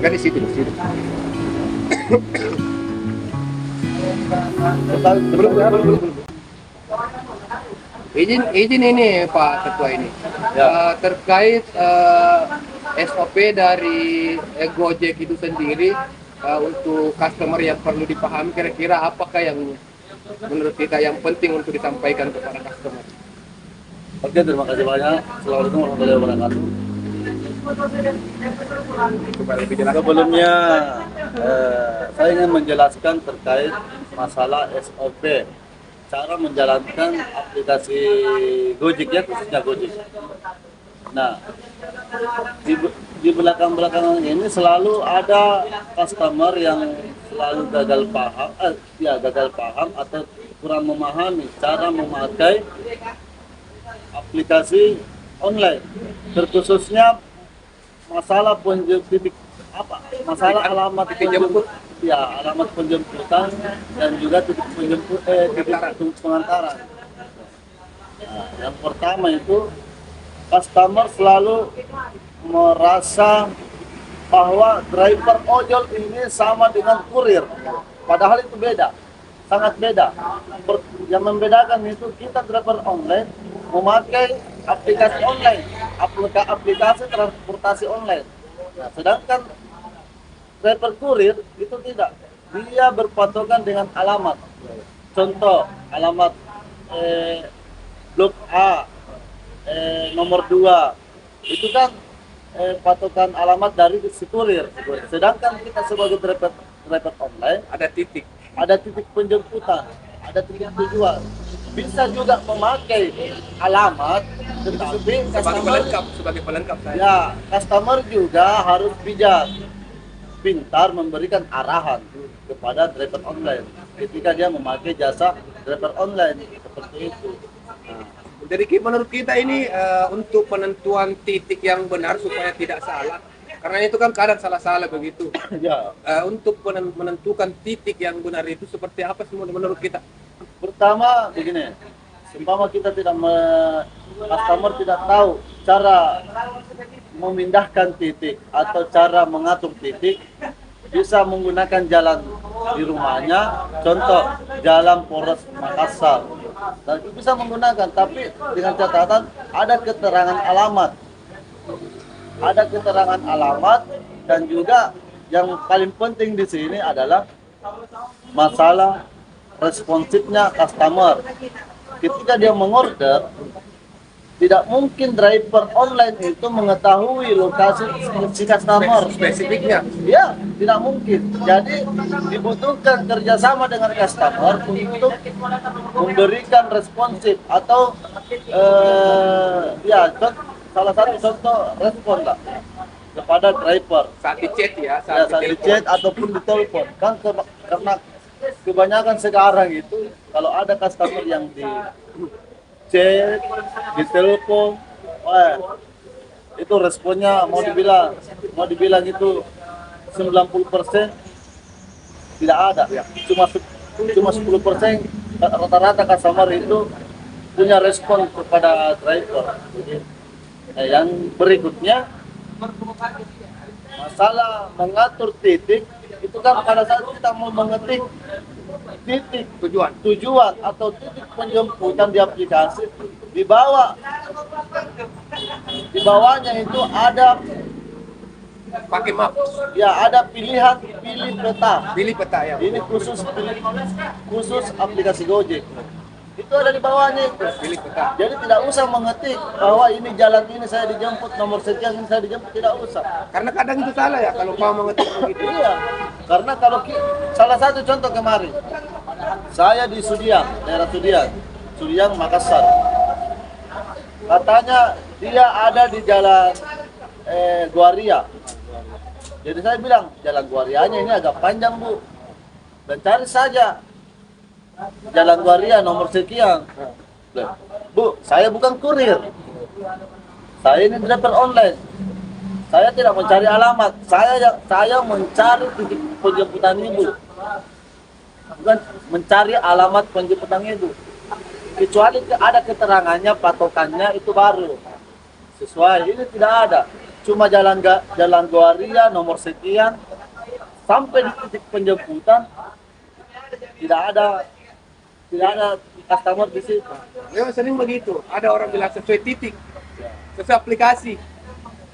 Kan di situ, di situ. Belum. Izin ini Pak Ketua ini. Terkait SOP dari Gojek itu sendiri untuk customer yang perlu dipahami, kira-kira apakah yang menurut kita yang penting untuk disampaikan kepada customer? Oke, terima kasih banyak. Assalamualaikum warahmatullahi wabarakatuh. Sebelumnya saya ingin menjelaskan terkait masalah SOP, cara menjalankan aplikasi Gojek ya, khususnya Gojek. Nah, di belakang-belakangan ini selalu ada customer yang selalu gagal paham atau kurang memahami cara memakai aplikasi online, terkhususnya masalah masalah alamat penjemput, ya alamat penjemputan dan juga titik pengantaran. Nah, yang pertama itu customer selalu merasa bahwa driver ojol ini sama dengan kurir, padahal itu beda, sangat beda. Yang membedakan itu kita driver online memakai aplikasi online, aplikasi transportasi online. Nah, sedangkan driver kurir itu tidak, dia berpatokan dengan alamat. Contoh, alamat blok A, nomor 2, itu kan patokan alamat dari si kurir. Sedangkan kita sebagai driver online Ada titik. ada titik penjemputan, ada titik tujuan. Bisa juga memakai alamat, tetapi Sebagai pelengkap saya. ya customer juga harus bijak, pintar memberikan arahan kepada driver online ketika dia memakai jasa driver online seperti itu. Nah, Jadi menurut kita ini untuk penentuan titik yang benar supaya tidak salah. Karena itu kan kadang salah-salah begitu. ya, Untuk menentukan titik yang benar itu seperti apa semua menurut kita? pertama begini, seumpama kita customer tidak tahu cara memindahkan titik atau cara mengatur titik, bisa menggunakan jalan di rumahnya, contoh jalan Polres Makassar. Dan bisa menggunakan, tapi dengan catatan ada keterangan alamat. Ada keterangan alamat, dan juga yang paling penting di sini adalah masalah responsifnya customer. Ketika dia mengorder, tidak mungkin driver online itu mengetahui lokasi si customer Spesifiknya. ya, tidak mungkin. Jadi dibutuhkan kerjasama dengan customer untuk memberikan responsif atau salah satu contoh respon lah kepada driver Saat di chat ya, saat di chat ataupun di telepon kan, karena kebanyakan sekarang itu kalau ada customer yang di chat, di telepon, itu responnya mau dibilang itu 90% tidak ada, cuma 10% rata-rata customer itu punya respon kepada driver. Nah, yang berikutnya masalah mengatur titik itu kan pada saat kita mau mengetik titik tujuan atau titik penjemputan di aplikasi, di bawahnya itu ada pakai map. ya, ada pilih peta. Pilih peta ya. Ini khusus aplikasi Gojek. Itu ada di bawahnya itu. Pilih peta. Jadi tidak usah mengetik bahwa ini jalan ini saya dijemput, nomor sekian ini saya dijemput, tidak usah. Karena kadang itu salah ya kalau mau mengetik begitu. Iya, karena kalau salah satu contoh kemarin, saya di daerah Sudiang, Makassar. Katanya dia ada di jalan Guaria. Jadi saya bilang, jalan Guarianya ini agak panjang, Bu. Dan cari saja jalan Guaria nomor sekian. Bu, saya bukan kurir. Saya ini driver online. Saya tidak mencari alamat. Saya mencari titik penjemputan ibu. Bukan mencari alamat penjemputan ibu. Kecuali ada keterangannya, patokannya itu baru sesuai. Ini tidak ada. cuma jalan Goaria nomor sekian sampai di titik penjemputan tidak ada customer di situ. Memang sering begitu. Ada orang bilang sesuai titik, sesuai aplikasi.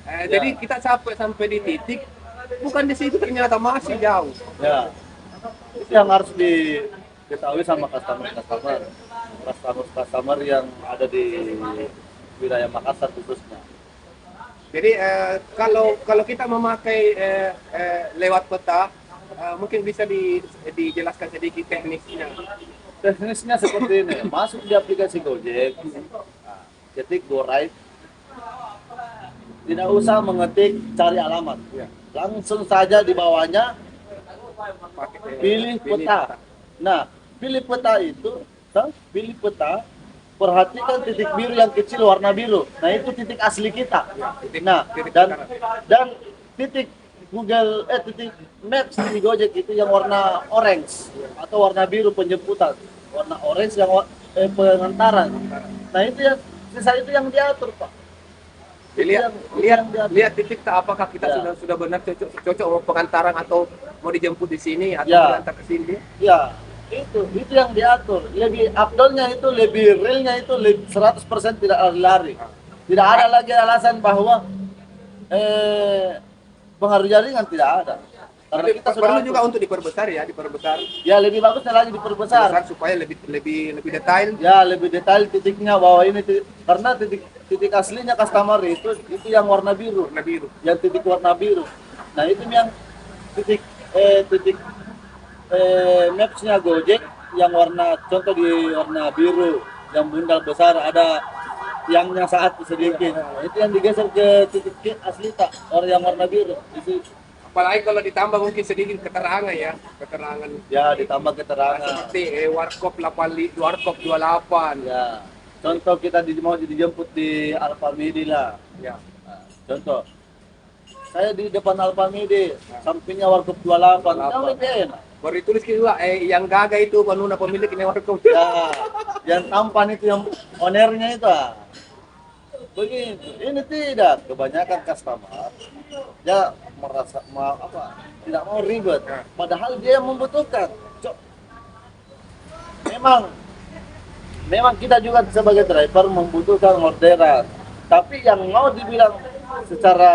Jadi kita sampai di titik, bukan di situ, ternyata masih jauh. Ya, itu yang harus diketahui sama customer yang ada di wilayah Makassar khususnya. Jadi kalau kita memakai lewat peta, mungkin bisa dijelaskan sedikit teknisnya. Teknisnya seperti ini, masuk di aplikasi Gojek, ketik GoRide, tidak usah mengetik cari alamat, langsung saja di bawahnya pilih peta. Nah, pilih peta itu, pilih peta, perhatikan titik biru yang kecil warna biru. Nah, itu titik asli kita. Nah, dan titik titik Maps di Gojek itu yang warna orange atau warna biru penjemputan. Warna orange yang pengantaran. Nah, itu yang sisa itu yang diatur, Pak. Lihat titik tak, apakah kita sudah benar cocok mau pengantaran atau mau dijemput di sini atau diantar ke sini. Ya, itu yang diatur. Lebih afdolnya itu, lebih realnya itu 100% tidak lari. Tidak ada lagi alasan bahwa pengaruh jaringan, tidak ada. Karena Tapi kita sudah perlu juga untuk diperbesar. Ya, lebih bagusnya lagi diperbesar. Supaya lebih detail. Ya, lebih detail titiknya bahwa ini karena titik aslinya customer itu yang warna biru. Yang titik warna biru. Nah, itu yang titik mapsnya Gojek yang contoh di warna biru, yang bundal besar ada tiangnya saat sedikit. Nah, itu yang digeser ke titik asli orang yang warna biru. Itu Apalagi kalau ditambah mungkin sedikit keterangan ya. ya, ditambah keterangan. Seperti warkop 28. Ya. Contoh kita mau dijemput di Alfamidi lah. Ya. Nah, contoh. Saya di depan Alfamidi, sampingnya warkop 28. Kan lebih enak. Baru ditulis juga yang gaga itu penuna pemiliknya warkop. Ya, yang tampan itu yang ownernya itu. Begitu. Ini tidak, kebanyakan customer dia merasa tidak mau ribet, padahal dia membutuhkan. Memang kita juga sebagai driver membutuhkan orderan, tapi yang mau dibilang secara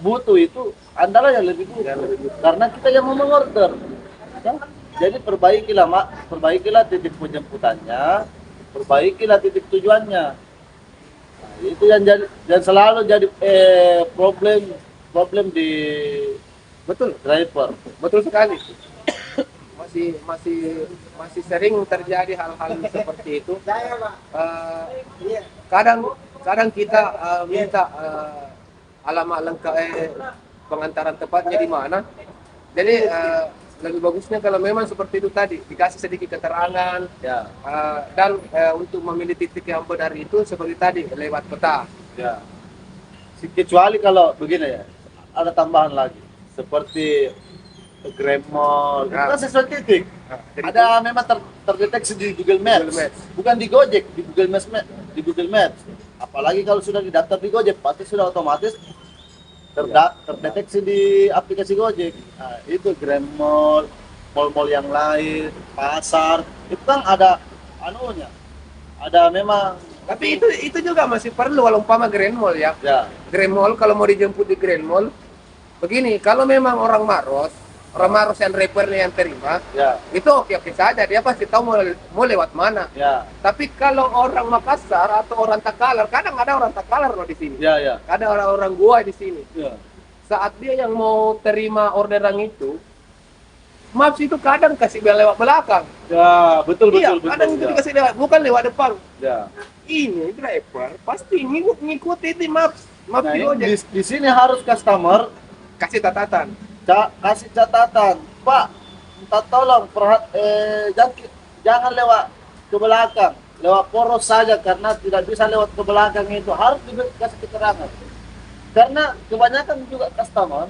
butuh itu adalah yang lebih butuh, karena kita yang mau mengorder. Ya? Jadi perbaikilah titik penjemputannya, perbaikilah titik tujuannya. Nah, itu yang selalu jadi problem di driver. Betul sekali. Masih sering terjadi hal-hal seperti itu. Kadang kita minta alamat lengkap pengantaran tepatnya di mana. Jadi lebih bagusnya kalau memang seperti itu tadi, dikasih sedikit keterangan, dan untuk memilih titik yang benar itu seperti tadi lewat peta. Ya. Kecuali kalau begini ya, ada tambahan lagi seperti Grab Mall, itu kan sesuai titik. Ada memang terdeteksi di Google Maps. Bukan di Gojek, di Google Maps. Apalagi kalau sudah didaftar di Gojek, pasti sudah otomatis terdeteksi di aplikasi Gojek. Nah, itu Grand Mall, mall-mall yang lain, pasar, itu kan ada anunya. Ada memang. Tapi itu juga masih perlu kalau umpama Grand Mall ya. Grand Mall kalau mau dijemput di Grand Mall, begini, kalau memang orang Maros yang repernya yang terima, itu oke saja, dia pasti tahu mau lewat mana. Tapi kalau orang Makassar atau orang Takalar, kadang ada orang Takalar loh di sini. Ada orang-orang gua di sini. Saat dia yang mau terima orderan itu, Maps itu kadang kasih lewat belakang. Ya, betul. Kadang itu dikasih lewat, bukan lewat depan. Ini driver pasti ngikuti di Maps Nah, di Gojek. di sini harus customer Kasih catatan. kasih catatan, Pak, minta tolong jangan lewat ke belakang, lewat poros saja, karena tidak bisa lewat ke belakang, itu harus dikasih keterangan. Karena kebanyakan juga customer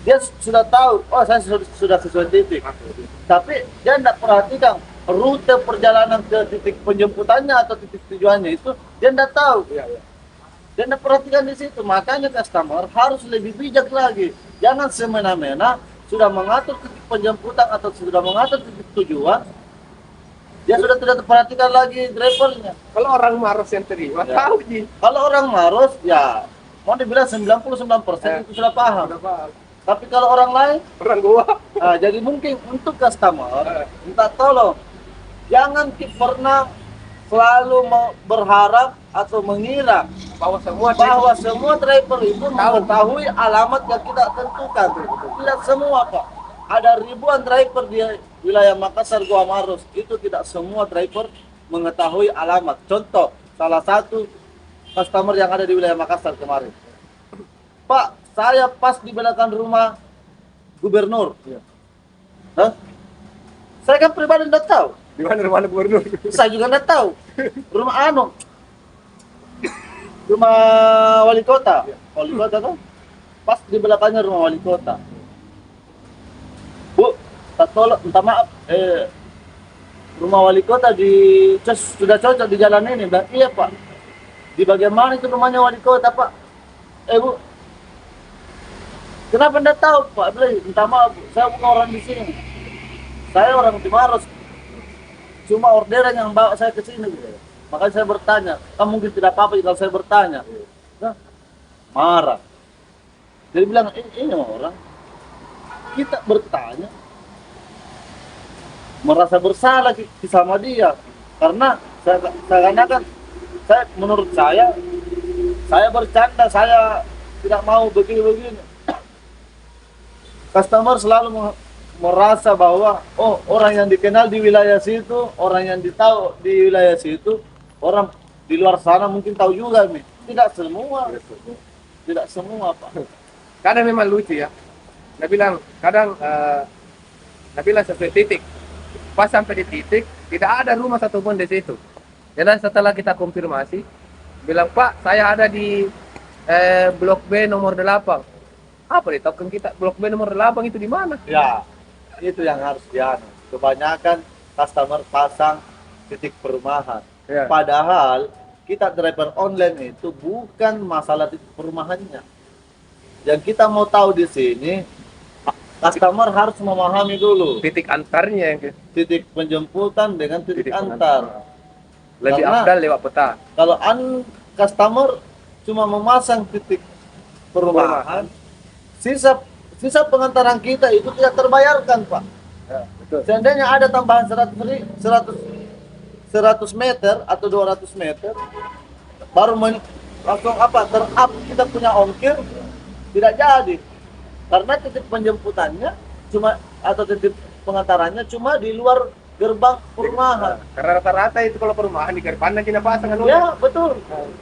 dia sudah tahu, oh saya sudah sesuai titik, tapi dia tidak perhatikan rute perjalanan ke titik penjemputannya atau titik tujuannya itu dia tidak tahu. Iya, iya. Dia tidak perhatikan di situ. Makanya customer harus lebih bijak lagi. Jangan semena-mena sudah mengatur titik penjemputan atau sudah mengatur titik tujuan, dia sudah tidak terperhatikan lagi drivernya. Kalau orang Maros yang terima, Ya. tahu Ji. Kalau orang Maros, ya mau dibilang 99% itu sudah paham. Udah paham. Tapi kalau orang lain, Orang gua. jadi mungkin untuk customer, minta tolong, jangan pernah selalu berharap atau mengira Bahwa semua bahwa semua driver itu mengetahui alamat yang kita tentukan. Tidak semua, Pak. Ada ribuan driver di wilayah Makassar, Gua Maros. Itu tidak semua driver mengetahui alamat. Contoh, salah satu customer yang ada di wilayah Makassar kemarin. Pak, saya pas di belakang rumah gubernur. Iya. Hah? Saya kan pribadi tidak tahu. di mana gubernur. Saya juga tidak tahu. Rumah wali kota. Wali kota tuh pas di belakangnya rumah wali kota. Bu, tak tolong, minta maaf. Rumah wali kota sudah cocok di jalan ini. Bilang, iya Pak. Di bagian mana itu rumahnya wali kota Pak? Bu, kenapa tidak tahu Pak? Bilang, minta maaf, Bu. Saya bukan orang di sini. Saya orang di Maros. Cuma orderan yang bawa saya ke sini. Gitu. Makanya saya bertanya, kamu mungkin tidak apa-apa kalau saya bertanya. Nah, marah. Jadi bilang, ini orang, kita bertanya, merasa bersalah sama dia. Karena menurut saya bercanda, saya tidak mau begini-begini. Customer selalu merasa bahwa orang yang dikenal di wilayah situ, orang yang ditahu di wilayah situ, orang di luar sana mungkin tahu juga nih. Tidak semua Pak. Kadang memang lucu ya. Kadang sesuai titik. Pas sampai di titik, tidak ada rumah satupun di situ. Dan setelah kita konfirmasi, bilang Pak, saya ada di Blok B nomor 8. Apa ditahukan kita Blok B nomor 8 itu di mana? Ya, itu yang harus dianu. Kebanyakan customer pasang titik perumahan. Ya. Padahal kita driver online itu bukan masalah titik perumahannya. Yang kita mau tahu di sini, customer harus memahami dulu Titik antarnya yang titik penjemputan dengan titik antar. lebih Karena afdal lewat peta. kalau customer cuma memasang titik perumahan, sisa pengantaran kita itu tidak terbayarkan, Pak. Ya, betul. Seandainya ada tambahan 100 meter atau 200 meter, baru langsung ter-up kita punya ongkir, tidak jadi. Karena titik penjemputannya atau titik pengantarannya cuma di luar gerbang perumahan. Karena rata-rata itu kalau perumahan di gerbang kita pasang kan. Ya, betul.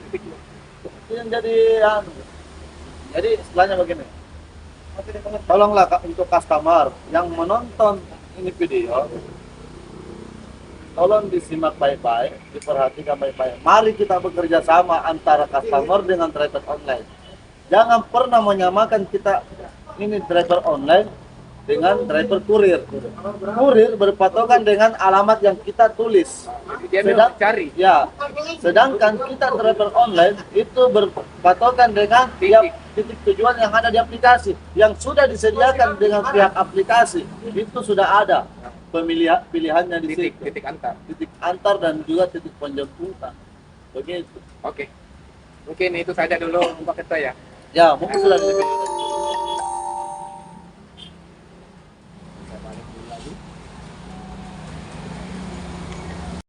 Titiknya. Itu yang jadi istilahnya begini. Tolonglah untuk customer yang menonton ini video, tolong disimak baik-baik, diperhatikan baik-baik. Mari kita bekerja sama antara customer dengan driver online. Jangan pernah menyamakan kita ini driver online dengan driver kurir. Kurir berpatokan dengan alamat yang kita tulis. Dia memang cari. Ya, sedangkan kita driver online itu berpatokan dengan titik tujuan yang ada di aplikasi, yang sudah disediakan dengan pihak aplikasi. Itu sudah ada pilihannya di situ. Titik antar. Titik antar dan juga titik penjemputan. Begitu. Oke. Mungkin itu saja dulu Pak Ketua ya. Ya, mungkin sudah lebih.